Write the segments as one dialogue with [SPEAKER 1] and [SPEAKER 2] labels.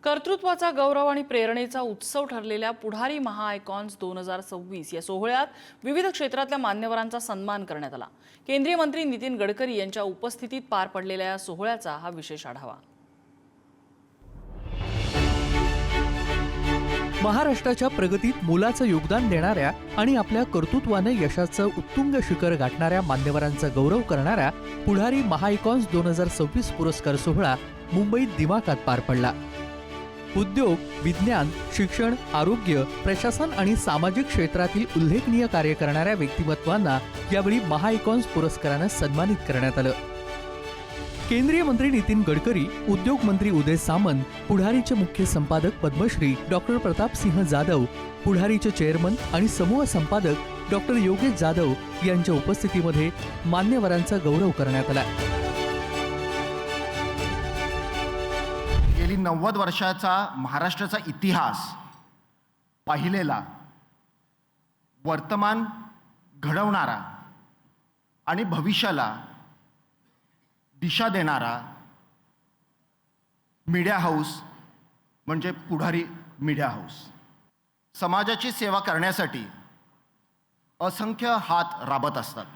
[SPEAKER 1] कर्तृत्वाचा गौरव आणि प्रेरणेचा उत्सव ठरलेल्या पुढारी महाआयकॉन्स 2026 या सोहळ्यात विविध क्षेत्रातल्या मान्यवरांचा सन्मान करण्यात आला। केंद्रीय मंत्री नितीन गडकरी यांच्या उपस्थितीत पार पडलेल्या या सोहळ्याचा हा विशेष आढावा।
[SPEAKER 2] महाराष्ट्राच्या प्रगतीत मोलाचं योगदान देणाऱ्या आणि आपल्या कर्तृत्वाने यशाचं उत्तुंग शिखर गाठणाऱ्या मान्यवरांचा गौरव करणाऱ्या पुढारी महाआयकॉन्स 2026 पुरस्कार सोहळा मुंबईत दिमाखात पार पडला। उद्योग, विज्ञान, शिक्षण, आरोग्य, प्रशासन आणि सामाजिक क्षेत्रातील उल्लेखनीय कार्य करणाऱ्या व्यक्तिमत्वांना यावेळी महाआयकॉन्स पुरस्काराने सन्मानित करण्यात आलं। केंद्रीय मंत्री नितीन गडकरी, उद्योग मंत्री उदय सामंत, पुढारीचे मुख्य संपादक पद्मश्री डॉक्टर प्रताप सिंह जाधव, पुढारीचे चेअरमन आणि समूह संपादक डॉक्टर योगेश जाधव यांच्या उपस्थितीमध्ये मान्यवरांचा गौरव करण्यात आला।
[SPEAKER 3] गेली 90 वर्षाचा महाराष्ट्राचा इतिहास पाहिलेला, वर्तमान घडवणारा आणि भविष्याला दिशा देणारा मीडिया हाऊस म्हणजे पुढारी मीडिया हाऊस। समाजाची सेवा करण्यासाठी असंख्य हात राबत असतात।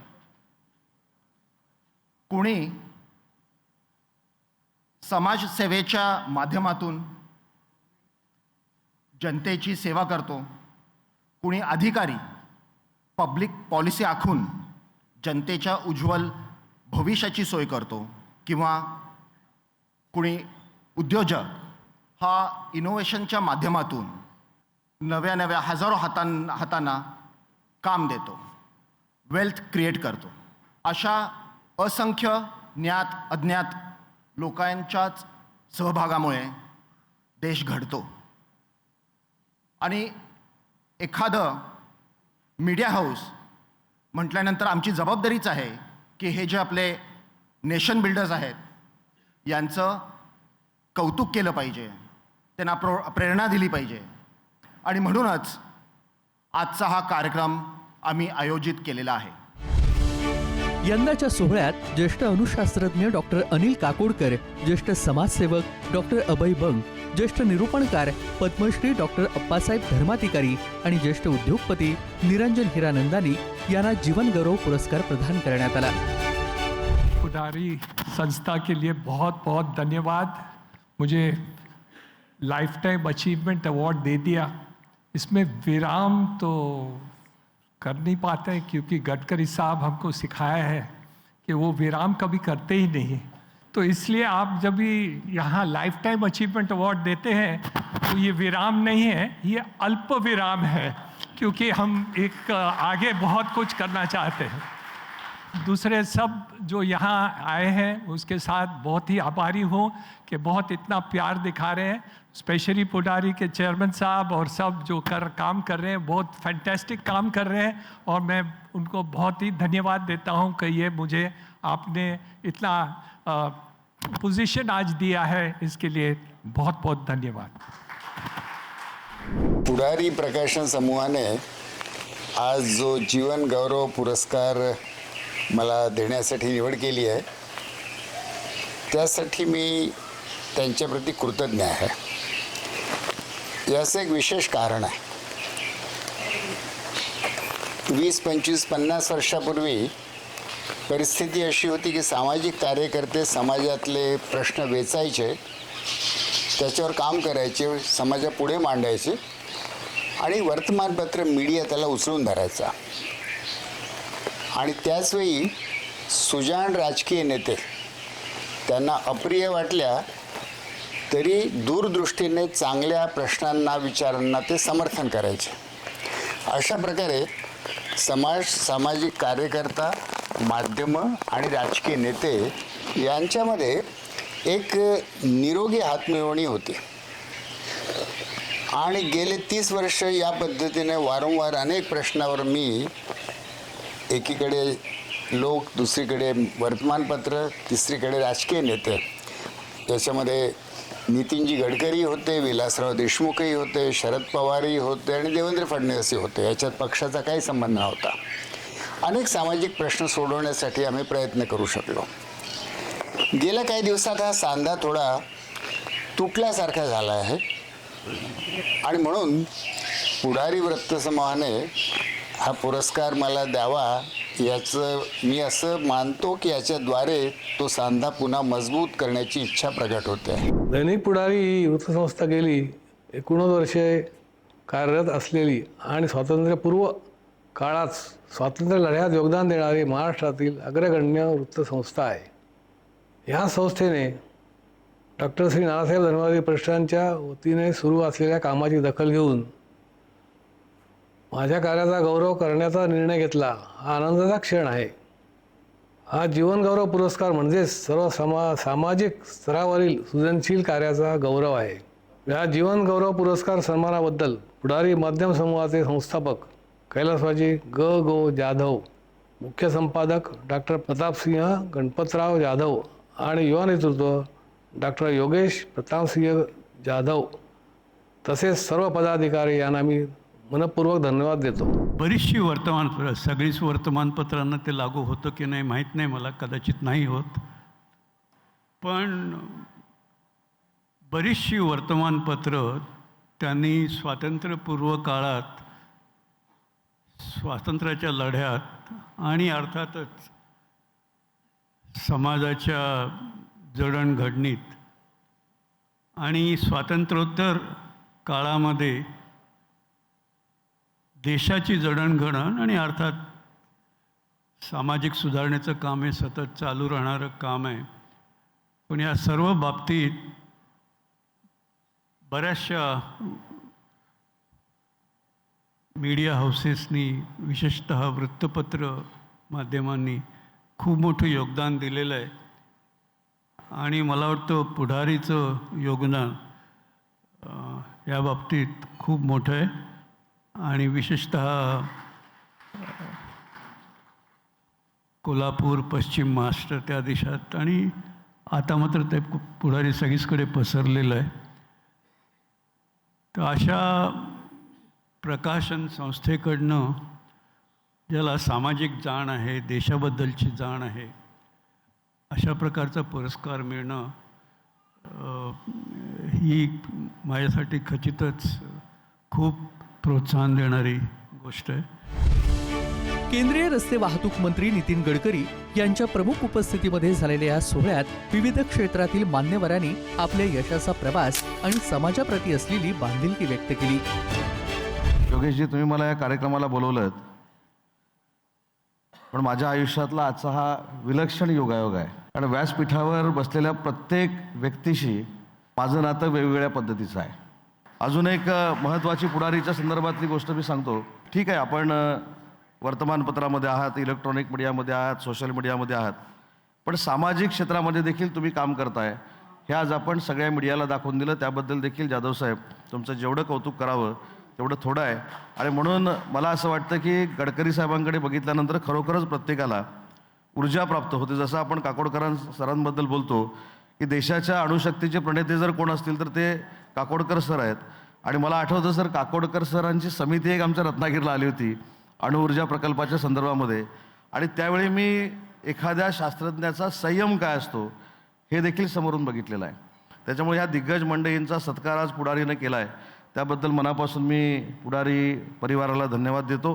[SPEAKER 3] कोणी समाजसेवेच्या माध्यमातून जनतेची सेवा करतो, कोणी अधिकारी पब्लिक पॉलिसी आखून जनतेच्या उज्ज्वल भविष्याची सोय करतो, किंवा कोणी उद्योजक हा इनोव्हेशनच्या माध्यमातून नव्या हजारो हातांना काम देतो, वेल्थ क्रिएट करतो। अशा असंख्य ज्ञात अज्ञात लोकांच्याच सहभागामुळे देश घडतो। आणि एखादं मीडिया हाऊस म्हटल्यानंतर आमची जबाबदारीच आहे की हे जे आपले नेशन बिल्डर्स आहेत यांचं कौतुक केलं पाहिजे, त्यांना प्रेरणा दिली पाहिजे। आणि म्हणूनच आजचा हा कार्यक्रम आम्ही आयोजित केलेला आहे।
[SPEAKER 2] यंदाच्या सोहळ्यात ज्येष्ठ अणुशास्त्रज्ञ डॉक्टर अनिल काकोडकर, ज्येष्ठ समाजसेवक डॉक्टर अभय बंग, ज्येष्ठ निरूपणकार पद्मश्री डॉक्टर अप्पासाहेब धर्माधिकारी आणि ज्येष्ठ उद्योगपती निरंजन हिरानंदानी यांना जीवन गौरव पुरस्कार प्रदान करण्यात आला।
[SPEAKER 4] पुढारी संस्था के लिए बहुत बहुत धन्यवाद। मुझे लाइफ टाइम अचीवमेंट अवार्ड दे दिया। इसमें विराम तो कर नहीं पाते हैं क्योंकि गडकरी साहब हमको सिखाया है कि वो विराम कभी करते ही नहीं। तो इसलिए आप जब भी यहाँ लाइफ टाइम अचीवमेंट अवार्ड देते हैं तो ये विराम नहीं है, ये अल्प विराम है, क्योंकि हम एक आगे बहुत कुछ करना चाहते हैं। दूसरे सब जो यहाँ आए हैं उसके साथ बहुत ही आभारी हूँ कि बहुत इतना प्यार दिखा रहे हैं। स्पेशली पुढारी के चेयरमैन साहब और सब जो काम कर रहे हैं, बहुत फैंटास्टिक काम कर रहे हैं, और मैं उनको बहुत ही धन्यवाद देता हूँ कि ये मुझे आपने इतना पोजीशन आज दिया है, इसके लिए बहुत बहुत धन्यवाद।
[SPEAKER 5] पुढारी प्रकाशन समूहाने आज जो जीवन गौरव पुरस्कार मला देण्यासाठी निवड केली आहे, त्यासाठी मी त्यांच्याप्रती कृतज्ञ आहे। याचं एक विशेष कारण आहे। 20, 25, 50 वर्षापूर्वी परिस्थिती अशी होती की सामाजिक कार्यकर्ते समाजातले प्रश्न वेचायचे, त्याच्यावर काम करायचे, समाजापुढे मांडायचे, आणि वर्तमानपत्र मीडिया त्याला उचलून धरायचा। आणि त्याचवेळी सुजाण राजकीय नेते त्यांना अप्रिय वाटल्या तरी दूरदृष्टीने चांगल्या प्रश्नांना, विचारांना ते समर्थन करायचे। अशा प्रकारे सामाजिक कार्यकर्ता, माध्यम आणि राजकीय नेते यांच्यामध्ये एक निरोगी हातमिळवणी होती। आणि गेले 30 वर्ष या पद्धतीने वारंवार अनेक प्रश्नावर मी, एकीकडे लोक, दुसरीकडे वर्तमानपत्र, तिसरीकडे राजकीय नेते, याच्यामध्ये नितीनजी गडकरी होते, विलासराव देशमुखही होते, शरद पवारही होते आणि देवेंद्र फडणवीसही होते, याच्यात पक्षाचा काही संबंध नव्हता। अनेक सामाजिक प्रश्न सोडवण्यासाठी आम्ही प्रयत्न करू शकलो। गेल्या काही दिवसात हा सांधा थोडा तुटल्यासारखा झाला आहे आणि म्हणून पुढारी वृत्तसमूहाने हा पुरस्कार मला द्यावा याचं मी असं मानतो की याच्याद्वारे तो सांधा पुन्हा मजबूत करण्याची इच्छा प्रकट होते.
[SPEAKER 6] दैनिक पुढारी ही वृत्तसंस्था गेली 19 वर्षे कार्यरत असलेली आणि स्वातंत्र्यपूर्व काळात स्वातंत्र्य लढ्यात योगदान देणारी महाराष्ट्रातील अग्रगण्य वृत्तसंस्था आहे. ह्या संस्थेने डॉक्टर श्री नानासाहेब धर्मवादी प्रतिष्ठानच्या वतीने सुरू असलेल्या कामाची दखल घेऊन माझ्या कार्याचा गौरव करण्याचा निर्णय घेतला. हा आनंदाचा क्षण आहे. हा जीवनगौरव पुरस्कार म्हणजेच सर्व सामाजिक स्तरावरील सृजनशील कार्याचा गौरव आहे. या जीवनगौरव पुरस्कार सन्मानाबद्दल पुढारी माध्यम समूहाचे संस्थापक कैलासवाजी गो जाधव, मुख्य संपादक डॉक्टर प्रतापसिंह गणपतराव जाधव आणि युवा नेतृत्व डॉक्टर योगेश प्रतापसिंह जाधव तसेच सर्व पदाधिकारी यांना मी मनपूर्वक धन्यवाद देतो.
[SPEAKER 7] बरीचशी वर्तमानपत्र, सगळीच वर्तमानपत्रांना ते लागू होतं की नाही माहीत नाही मला, कदाचित नाही होत, पण बरीचशी वर्तमानपत्र त्यांनी स्वातंत्र्यपूर्व काळात स्वातंत्र्याच्या लढ्यात आणि अर्थातच समाजाच्या जडणघडणीत आणि स्वातंत्र्योत्तर काळामध्ये देशाची जडणघडण आणि अर्थात सामाजिक सुधारणेचं काम हे सतत चालू राहणारं काम आहे. पण या सर्व बाबतीत बऱ्याचशा मीडिया हाऊसेसनी, विशेषतः वृत्तपत्र माध्यमांनी खूप मोठं योगदान दिलेलं आहे आणि मला वाटतं पुढारीचं योगदान या बाबतीत खूप मोठं आहे आणि विशेषतः कोल्हापूर, पश्चिम महाराष्ट्र त्या देशात आणि आता मात्र ते पुढारी सगळीकडे पसरलेलं आहे. तर अशा प्रकाशन संस्थेकडनं ज्याला सामाजिक जाण आहे, देशाबद्दलची जाण आहे, अशा प्रकारचा पुरस्कार मिळणं ही माझ्यासाठी खचितच खूप प्रोत्साहन देणारी गोष्ट आहे.
[SPEAKER 2] केंद्रीय रस्ते वाहतूक मंत्री नितीन गडकरी यांच्या प्रमुख उपस्थितीमध्ये झालेल्या या सोहळ्यात विविध क्षेत्रातील मान्यवरांनी आपल्या यशाचा प्रवास आणि समाजाप्रती असलेली बांधिलकी व्यक्त केली.
[SPEAKER 8] योगेशजी, तुम्ही मला या कार्यक्रमाला बोलवलं, पण माझ्या आयुष्यातला आजचा हा विलक्षण योगायोग आहे. कारण व्यासपीठावर बसलेल्या प्रत्येक व्यक्तीशी माझं नातं वेगवेगळ्या पद्धतीचं आहे. अजून एक महत्त्वाची पुढारीच्या संदर्भातली गोष्ट मी सांगतो. ठीक आहे, आपण वर्तमानपत्रामध्ये आहात, इलेक्ट्रॉनिक मीडियामध्ये आहात, सोशल मीडियामध्ये आहात, पण सामाजिक क्षेत्रामध्ये देखील तुम्ही काम करताय. हे आज आपण सगळ्या मीडियाला दाखवून दिलं. त्याबद्दल देखील जाधव साहेब, तुमचं जेवढं कौतुक करावं तेवढं थोडं आहे. आणि म्हणून मला असं वाटतं की गडकरी साहेबांकडे बघितल्यानंतर खरोखरच प्रत्येकाला ऊर्जा प्राप्त होते. जसं आपण काकोडकर सरांबद्दल बोलतो की देशाच्या अणुशक्तीचे प्रणेते जर कोण असतील तर ते काकोडकर सर आहेत. आणि मला आठवतं सर, काकोडकर सरांची समिती एक आमच्या रत्नागिरीला आली होती अणुऊर्जा प्रकल्पाच्या संदर्भामध्ये, आणि त्यावेळी मी एखाद्या शास्त्रज्ञाचा संयम काय असतो हे देखील समोरून बघितलेलं आहे. त्याच्यामुळे ह्या दिग्गज मंडळींचा सत्कार आज पुढारीनं केला आहे. त्याबद्दल मनापासून मी पुढारी परिवाराला धन्यवाद देतो.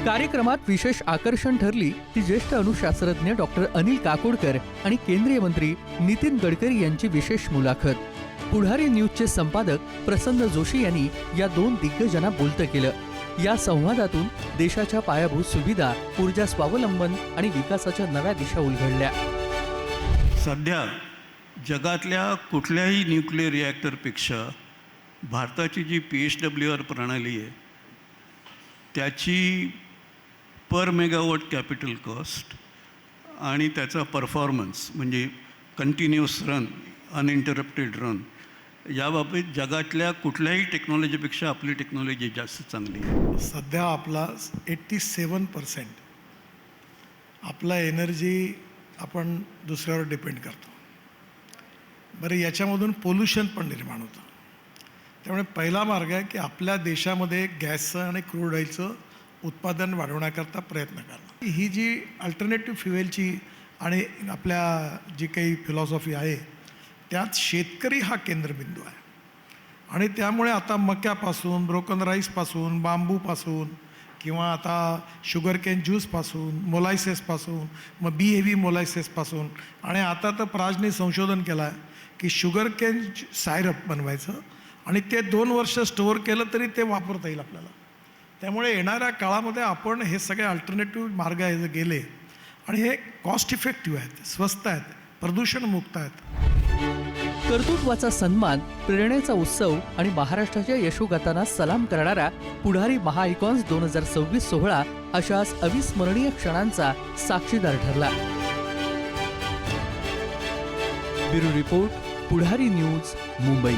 [SPEAKER 2] कार्यक्रमात विशेष आकर्षण ठरली ती ज्येष्ठ अणुशास्त्रज्ञ डॉक्टर अनिल काकोडकर आणि केंद्रीय मंत्री नितीन गडकरी यांची विशेष मुलाखत. पुढारी न्यूजचे संपादक प्रसन्न जोशी यांनी या दोन दिग्गजांना बोलतं केलं. या संवादातून देशाच्या पायाभूत सुविधा, ऊर्जा स्वावलंबन आणि विकासाच्या नव्या दिशा उलगडल्या.
[SPEAKER 7] सध्या जगातल्या कुठल्याही न्यूक्लिअर रिॲक्टरपेक्षा भारताची जी PHWR प्रणाली आहे त्याची पर मेगावॉट कॅपिटल कॉस्ट आणि त्याचा परफॉर्मन्स म्हणजे कंटिन्युअस रन, अनइंटरप्टेड रन, याबाबतीत जगातल्या कुठल्याही टेक्नॉलॉजीपेक्षा आपली टेक्नॉलॉजी जास्त चांगली आहे.
[SPEAKER 9] सध्या आपला 87% आपला एनर्जी आपण दुसऱ्यावर डिपेंड करतो. बरं, याच्यामधून पोल्युशन पण निर्माण होतं. त्यामुळे पहिला मार्ग आहे की आपल्या देशामध्ये गॅसचं आणि क्रूड ऑइलचं उत्पादन वाढवण्याकरता प्रयत्न करणं. ही जी अल्टरनेटिव्ह फ्युएलची आणि आपल्या जी काही फिलॉसॉफी आहे त्यात शेतकरी हा केंद्रबिंदू आहे. आणि त्यामुळे आता मक्यापासून, ब्रोकन राईसपासून, बांबूपासून किंवा आता शुगर केन ज्यूसपासून, मोलायसेसपासून, मग बी हेवी मोलायसेसपासून, आणि आता तर प्राजने संशोधन केलं आहे की शुगर केन सायरप बनवायचं आणि ते 2 वर्ष स्टोअर केलं तरी ते वापरता येईल आपल्याला. त्यामुळे येणाऱ्या काळामध्ये आपण हे सगळे अल्टरनेटिव्ह मार्ग आहे जे गेले आणि हे कॉस्ट इफेक्टिव्ह आहेत, स्वस्त आहेत, प्रदूषणमुक्त आहेत.
[SPEAKER 2] कर्तृत्वाचा सन्मान, प्रेरणेचा उत्सव आणि महाराष्ट्राच्या यशोगाथांना सलाम करणारा पुढारी महाआयकॉन्स 2026 सोहळा अशाच अविस्मरणीय क्षणांचा साक्षीदार ठरला. ब्युरो रिपोर्ट, पुढारी न्यूज, मुंबई.